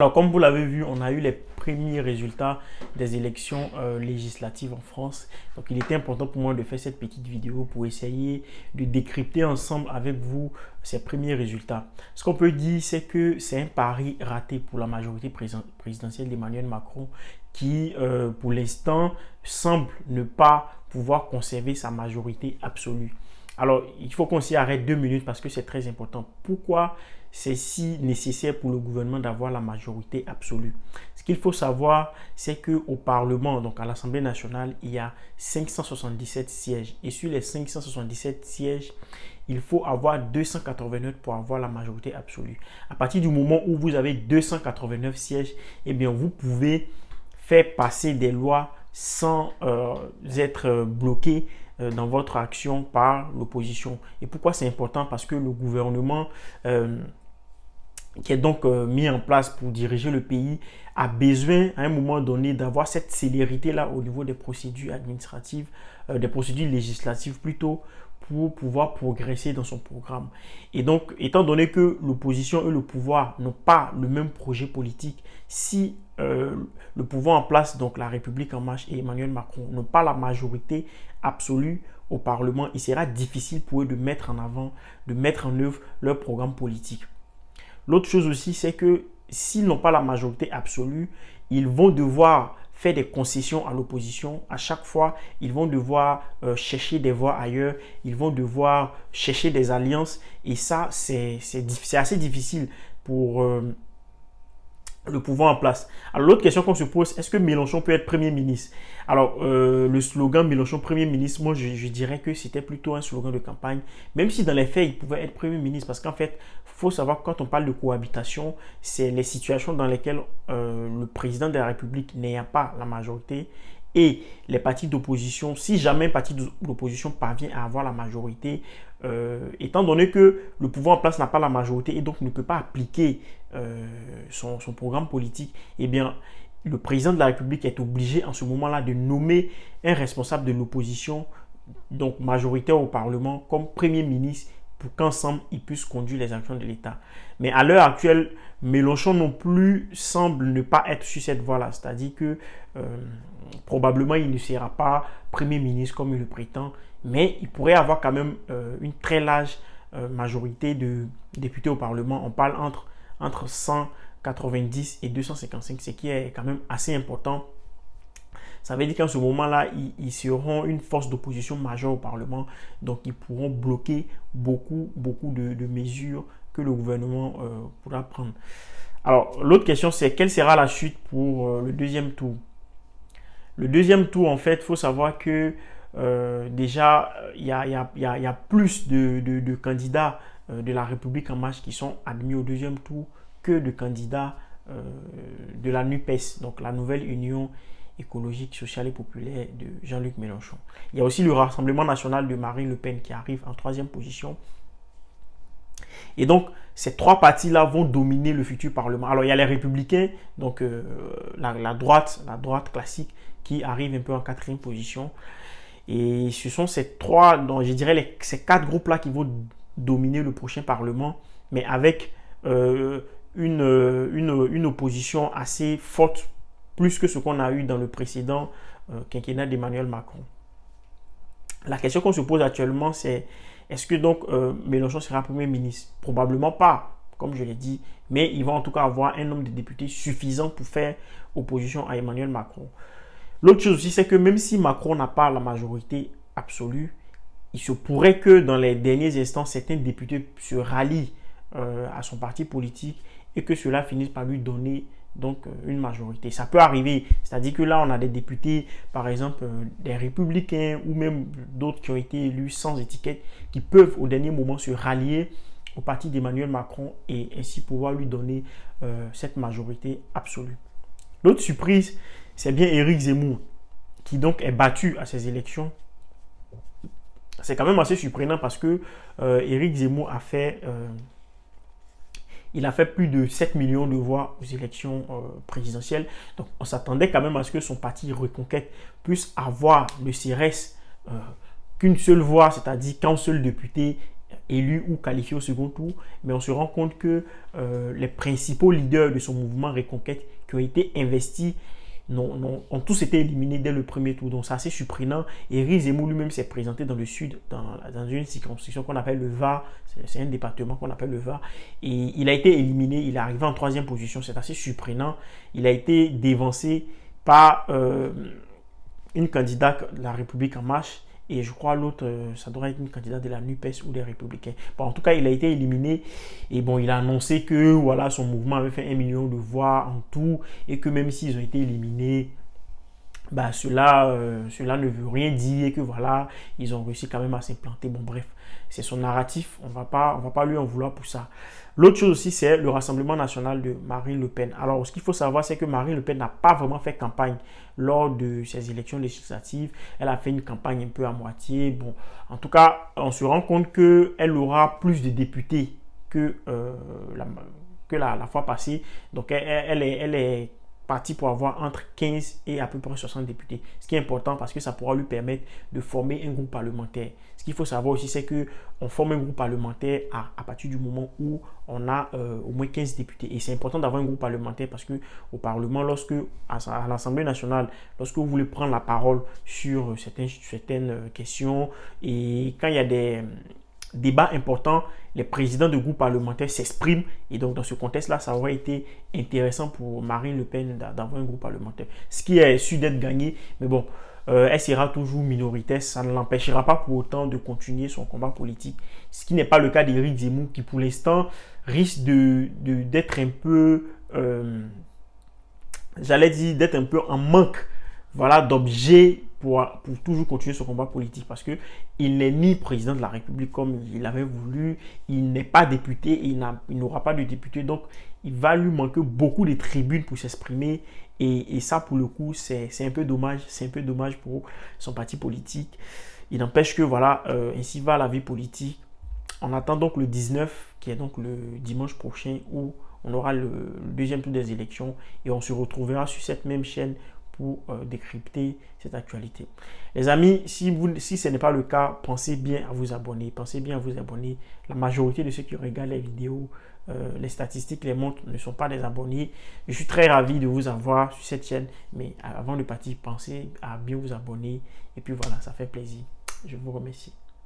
Alors, comme vous l'avez vu, on a eu les premiers résultats des élections législatives en France. Donc, il était important pour moi de faire cette petite vidéo pour essayer de décrypter ensemble avec vous ces premiers résultats. Ce qu'on peut dire, c'est que c'est un pari raté pour la majorité présidentielle d'Emmanuel Macron qui, pour l'instant, semble ne pas pouvoir conserver sa majorité absolue. Alors, il faut qu'on s'y arrête 2 minutes parce que c'est très important. Pourquoi c'est si nécessaire pour le gouvernement d'avoir la majorité absolue? Ce qu'il faut savoir, c'est qu'au Parlement, donc à l'Assemblée nationale, il y a 577 sièges. Et sur les 577 sièges, il faut avoir 289 pour avoir la majorité absolue. À partir du moment où vous avez 289 sièges, eh bien, vous pouvez faire passer des lois sans être bloqué dans votre action par l'opposition. Et pourquoi c'est important? Parce que le gouvernement qui est donc mis en place pour diriger le pays a besoin à un moment donné d'avoir cette célérité-là au niveau des procédures administratives, des procédures législatives plutôt, pour pouvoir progresser dans son programme. Et donc, étant donné que l'opposition et le pouvoir n'ont pas le même projet politique, si le pouvoir en place, donc la République en marche et Emmanuel Macron, n'ont pas la majorité absolue au Parlement, il sera difficile pour eux de mettre en avant, de mettre en œuvre leur programme politique. L'autre chose aussi, c'est que s'ils n'ont pas la majorité absolue, ils vont devoir faire des concessions à l'opposition. À chaque fois, ils vont devoir chercher des voix ailleurs, ils vont devoir chercher des alliances. Et ça, c'est assez difficile pour le pouvoir en place. Alors, l'autre question qu'on se pose, est-ce que Mélenchon peut être Premier ministre? Alors, le slogan Mélenchon Premier ministre, moi, je dirais que c'était plutôt un slogan de campagne, même si dans les faits, il pouvait être Premier ministre, parce qu'en fait, il faut savoir que quand on parle de cohabitation, c'est les situations dans lesquelles le président de la République n'ayant pas la majorité et les partis d'opposition, si jamais un parti d'opposition parvient à avoir la majorité, étant donné que le pouvoir en place n'a pas la majorité et donc ne peut pas appliquer son programme politique, eh bien, le président de la République est obligé en ce moment-là de nommer un responsable de l'opposition, donc majoritaire au Parlement, comme Premier ministre pour qu'ensemble, ils puissent conduire les actions de l'État. Mais à l'heure actuelle, Mélenchon non plus semble ne pas être sur cette voie-là. C'est-à-dire que probablement, il ne sera pas Premier ministre comme il le prétend, mais il pourrait avoir quand même une très large majorité de députés au Parlement. On parle entre 190 et 255, ce qui est quand même assez important. Ça veut dire qu'en ce moment-là, ils seront une force d'opposition majeure au Parlement. Donc, ils pourront bloquer beaucoup de mesures que le gouvernement pourra prendre. Alors, l'autre question, c'est quelle sera la suite pour le deuxième tour? Le deuxième tour, en fait, il faut savoir que déjà, il y a plus de candidats de la République en marche qui sont admis au deuxième tour que de candidats de la NUPES, donc la nouvelle Union écologique, sociale et populaire de Jean-Luc Mélenchon. Il y a aussi le Rassemblement national de Marine Le Pen qui arrive en troisième position. Et donc, ces trois partis-là vont dominer le futur Parlement. Alors, il y a les Républicains, donc la droite classique, qui arrive un peu en quatrième position. Et ce sont ces trois, donc je dirais ces quatre groupes-là qui vont dominer le prochain Parlement, mais avec une opposition assez forte, plus que ce qu'on a eu dans le précédent quinquennat d'Emmanuel Macron. La question qu'on se pose actuellement, c'est est-ce que donc Mélenchon sera Premier ministre? Probablement pas, comme je l'ai dit, mais il va en tout cas avoir un nombre de députés suffisant pour faire opposition à Emmanuel Macron. L'autre chose aussi, c'est que même si Macron n'a pas la majorité absolue, il se pourrait que dans les derniers instants, certains députés se rallient à son parti politique et que cela finisse par lui donner donc une majorité. Ça peut arriver, c'est-à-dire que là on a des députés, par exemple des républicains ou même d'autres qui ont été élus sans étiquette, qui peuvent au dernier moment se rallier au parti d'Emmanuel Macron et ainsi pouvoir lui donner cette majorité absolue. L'autre surprise, c'est bien Éric Zemmour qui donc est battu à ces élections. C'est quand même assez surprenant parce que Éric Zemmour a fait plus de 7 millions de voix aux élections présidentielles. Donc, on s'attendait quand même à ce que son parti Reconquête puisse avoir le CRS qu'une seule voix, c'est-à-dire qu'un seul député élu ou qualifié au second tour, mais on se rend compte que les principaux leaders de son mouvement Reconquête qui ont été investis ont tous été éliminés dès le premier tour. Donc c'est assez surprenant. Éric Zemmour lui-même s'est présenté dans le sud, dans une circonscription qu'on appelle le Var. C'est un département qu'on appelle le Var. Et il a été éliminé. Il est arrivé en 3e position. C'est assez surprenant. Il a été dévancé par une candidate de la République en marche. Et je crois l'autre, ça doit être une candidate de la NUPES ou des Républicains. Bon, en tout cas, il a été éliminé. Et bon, il a annoncé que voilà, son mouvement avait fait 1 million de voix en tout. Et que même s'ils ont été éliminés, bah, cela ne veut rien dire. Et que voilà, ils ont réussi quand même à s'implanter. Bon, bref, c'est son narratif. On va pas lui en vouloir pour ça. L'autre chose aussi, c'est le Rassemblement national de Marine Le Pen. Alors, ce qu'il faut savoir, c'est que Marine Le Pen n'a pas vraiment fait campagne lors de ces élections législatives. Elle a fait une campagne un peu à moitié. Bon, en tout cas, on se rend compte qu'elle aura plus de députés que la fois passée. Donc, elle est parti pour avoir entre 15 et à peu près 60 députés. Ce qui est important parce que ça pourra lui permettre de former un groupe parlementaire. Ce qu'il faut savoir aussi, c'est qu'on forme un groupe parlementaire à partir du moment où on a au moins 15 députés. Et c'est important d'avoir un groupe parlementaire parce qu'au Parlement, à l'Assemblée nationale, lorsque vous voulez prendre la parole sur certaines questions et quand il y a des débats importants, les présidents de groupes parlementaires s'expriment et donc dans ce contexte-là, ça aurait été intéressant pour Marine Le Pen d'avoir un groupe parlementaire. Ce qui est su d'être gagné, mais bon, elle sera toujours minoritaire, ça ne l'empêchera pas pour autant de continuer son combat politique. Ce qui n'est pas le cas d'Éric Zemmour qui pour l'instant risque d'être un peu, d'être un peu en manque d'objets pour toujours continuer son combat politique parce qu'il n'est ni président de la République comme il avait voulu, il n'est pas député et il n'aura pas de député, donc il va lui manquer beaucoup de tribunes pour s'exprimer et ça pour le coup c'est un peu dommage pour son parti politique. Il n'empêche que voilà, ainsi va la vie politique. On attend donc le 19 qui est donc le dimanche prochain où on aura le deuxième tour des élections et on se retrouvera sur cette même chaîne pour décrypter cette actualité. Les amis, si ce n'est pas le cas, pensez bien à vous abonner. La majorité de ceux qui regardent les vidéos, les statistiques les montrent, ne sont pas des abonnés. Je suis très ravi de vous avoir sur cette chaîne. Mais avant de partir, pensez à bien vous abonner. Et puis voilà, ça fait plaisir. Je vous remercie.